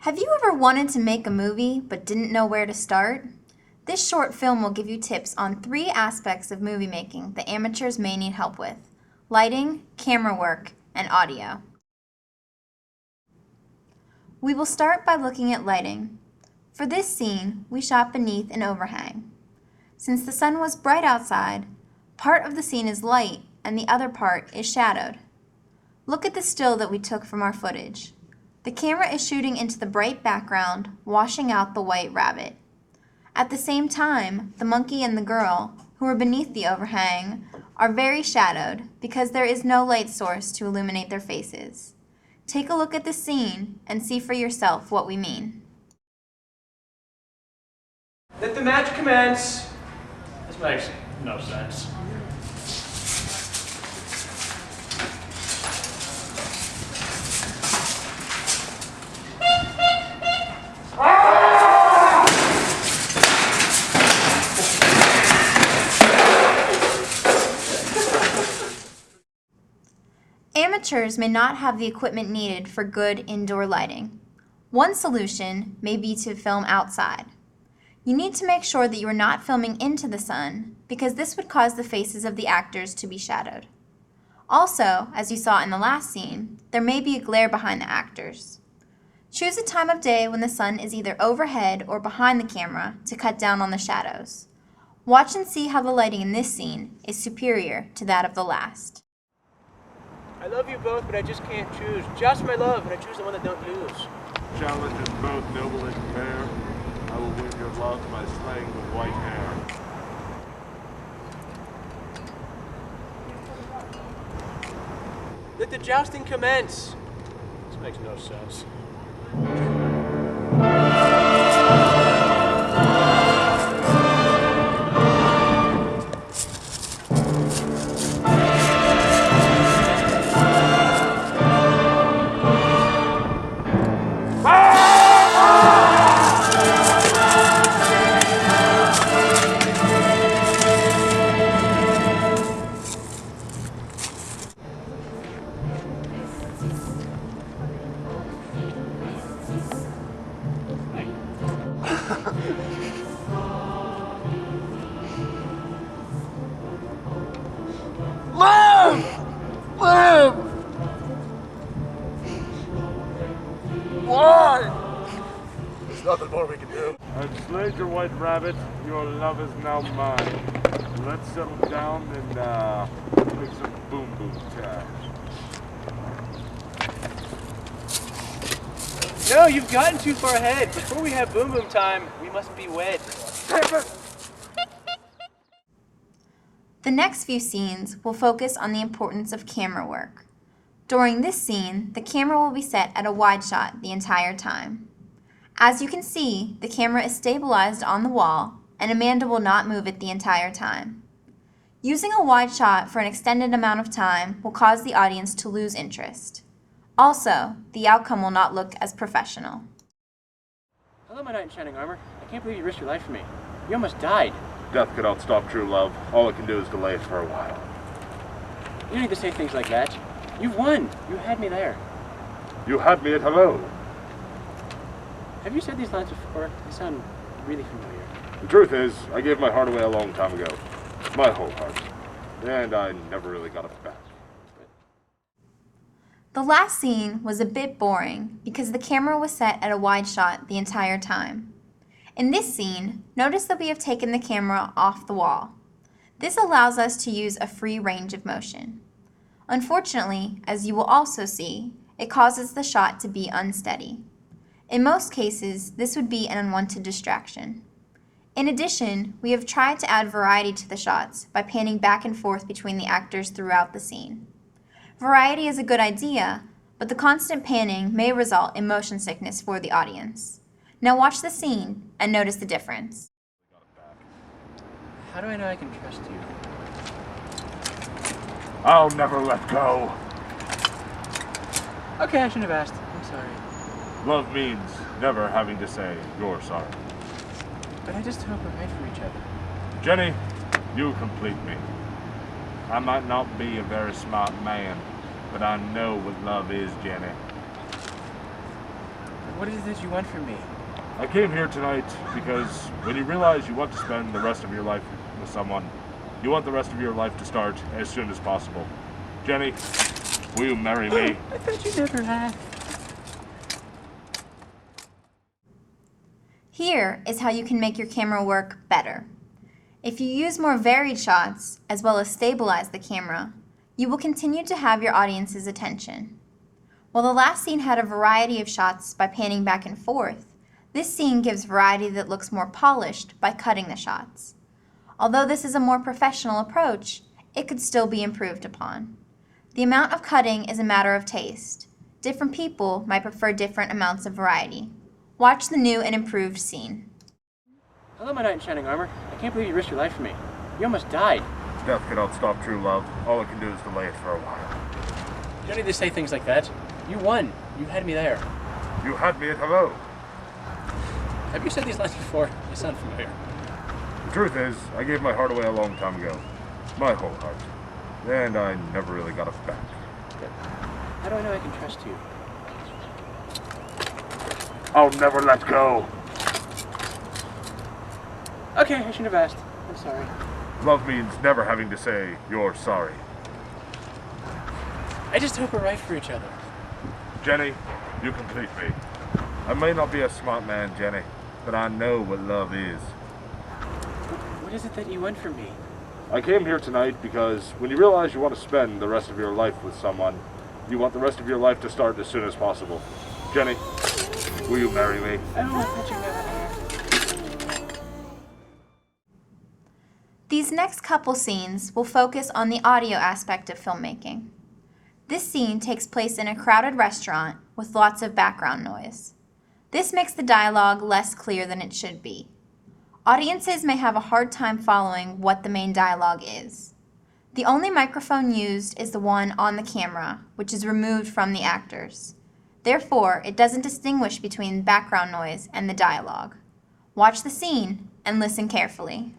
Have you ever wanted to make a movie but didn't know where to start? This short film will give you tips on 3 aspects of movie making that amateurs may need help with: lighting, camera work, and audio. We will start by looking at lighting. For this scene, we shot beneath an overhang. Since the sun was bright outside, part of the scene is light and the other part is shadowed. Look at the still that we took from our footage. The camera is shooting into the bright background, washing out the white rabbit. At the same time, the monkey and the girl, who are beneath the overhang, are very shadowed because there is no light source to illuminate their faces. Take a look at the scene and see for yourself what we mean. Let the match commence. This makes no sense. Amateurs may not have the equipment needed for good indoor lighting. One solution may be to film outside. You need to make sure that you are not filming into the sun because this would cause the faces of the actors to be shadowed. Also, as you saw in the last scene, there may be a glare behind the actors. Choose a time of day when the sun is either overhead or behind the camera to cut down on the shadows. Watch and see how the lighting in this scene is superior to that of the last. I love you both, but I just can't choose. Just my love, and I choose the one that don't lose. Challenge is both noble and fair. I will win your love by slaying the white hare. Let the jousting commence. This makes no sense. Live! Why? There's nothing more we can do. I've slayed your white rabbit. Your love is now mine. Let's settle down and make some boom boom time. No, you've gotten too far ahead. Before we have boom boom time, we must be wed. The next few scenes will focus on the importance of camera work. During this scene, the camera will be set at a wide shot the entire time. As you can see, the camera is stabilized on the wall, and Amanda will not move it the entire time. Using a wide shot for an extended amount of time will cause the audience to lose interest. Also, the outcome will not look as professional. Hello, my knight in shining armor. I can't believe you risked your life for me. You almost died. Death cannot stop true love. All it can do is delay it for a while. You don't need to say things like that. You've won. You had me there. You had me at hello. Have you said these lines before? They sound really familiar. The truth is, I gave my heart away a long time ago. My whole heart. And I never really got it back. The last scene was a bit boring because the camera was set at a wide shot the entire time. In this scene, notice that we have taken the camera off the wall. This allows us to use a free range of motion. Unfortunately, as you will also see, it causes the shot to be unsteady. In most cases, this would be an unwanted distraction. In addition, we have tried to add variety to the shots by panning back and forth between the actors throughout the scene. Variety is a good idea, but the constant panning may result in motion sickness for the audience. Now watch the scene and notice the difference. How do I know I can trust you? I'll never let go. Okay, I shouldn't have asked. I'm sorry. Love means never having to say you're sorry. But I just hope we're right for each other. Jenny, you complete me. I might not be a very smart man, but I know what love is, Jenny. What What is it that you want from me? I came here tonight because when you realize you want to spend the rest of your life with someone, you want the rest of your life to start as soon as possible. Jenny, will you marry me? I thought you never asked. Here is how you can make your camera work better. If you use more varied shots, as well as stabilize the camera, you will continue to have your audience's attention. While the last scene had a variety of shots by panning back and forth, this scene gives variety that looks more polished by cutting the shots. Although this is a more professional approach, it could still be improved upon. The amount of cutting is a matter of taste. Different people might prefer different amounts of variety. Watch the new and improved scene. Hello, my knight in shining armor. I can't believe you risked your life for me. You almost died. Death cannot stop true love. All it can do is delay it for a while. You don't need to say things like that. You won. You had me there. You had me at hello. Have you said these lines before? They sound familiar. The truth is, I gave my heart away a long time ago. My whole heart. And I never really got it back. But how do I know I can trust you? I'll never let go. Okay, I shouldn't have asked. I'm sorry. Love means never having to say, you're sorry. I just hope we're right for each other. Jenny, you complete me. I may not be a smart man, Jenny, but I know what love is. What is it that you want from me? I came here tonight because when you realize you want to spend the rest of your life with someone, you want the rest of your life to start as soon as possible. Jenny, will you marry me? I don't want to touch your hair. These next couple scenes will focus on the audio aspect of filmmaking. This scene takes place in a crowded restaurant with lots of background noise. This makes the dialogue less clear than it should be. Audiences may have a hard time following what the main dialogue is. The only microphone used is the one on the camera, which is removed from the actors. Therefore, it doesn't distinguish between background noise and the dialogue. Watch the scene and listen carefully.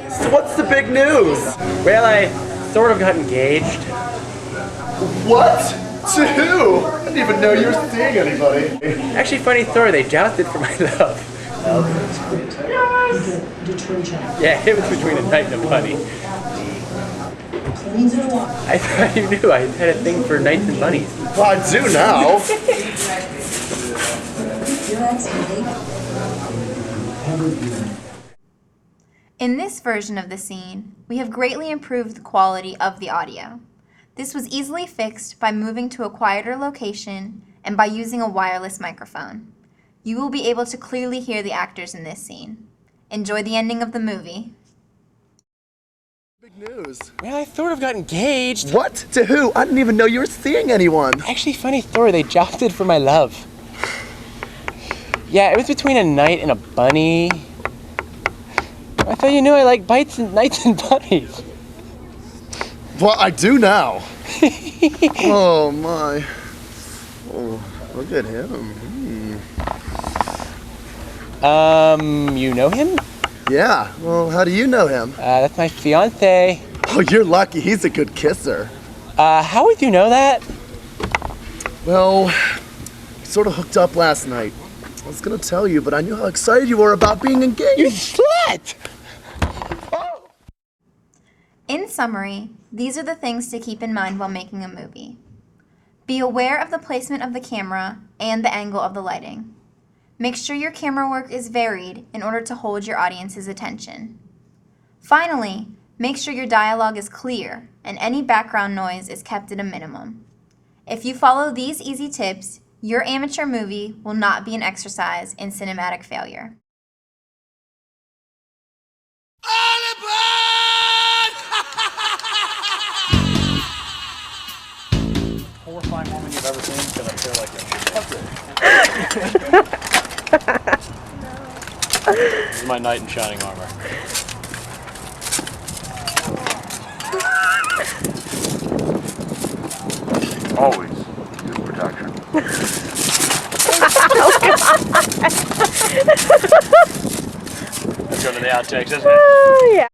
So what's the big news? Well, I sort of got engaged. What? To who? I didn't even know you were seeing anybody. Actually, funny story, they jousted for my love. Yeah, it was between a knight and a bunny. I thought you knew I had a thing for knights and bunnies. Well, I do now. In this version of the scene, we have greatly improved the quality of the audio. This was easily fixed by moving to a quieter location and by using a wireless microphone. You will be able to clearly hear the actors in this scene. Enjoy the ending of the movie. Big news. Well, I sort of got engaged. What? To who? I didn't even know you were seeing anyone. Actually, funny story, they jousted for my love. Yeah, it was between a knight and a bunny. I thought you knew I like knights and bunnies. Well, I do now. Oh my. Oh, look at him. You know him? Yeah. Well, how do you know him? That's my fiance. Oh, you're lucky. He's a good kisser. How would you know that? Well, we sort of hooked up last night. I was gonna tell you, but I knew how excited you were about being engaged. You slut! Oh. In summary, these are the things to keep in mind while making a movie. Be aware of the placement of the camera and the angle of the lighting. Make sure your camera work is varied in order to hold your audience's attention. Finally, make sure your dialogue is clear and any background noise is kept at a minimum. If you follow these easy tips, your amateur movie will not be an exercise in cinematic failure. Horrifying woman you've ever seen, because I feel like it. This is my knight in shining armor. Always use protection. Let's go to the outtakes, isn't it? Yeah.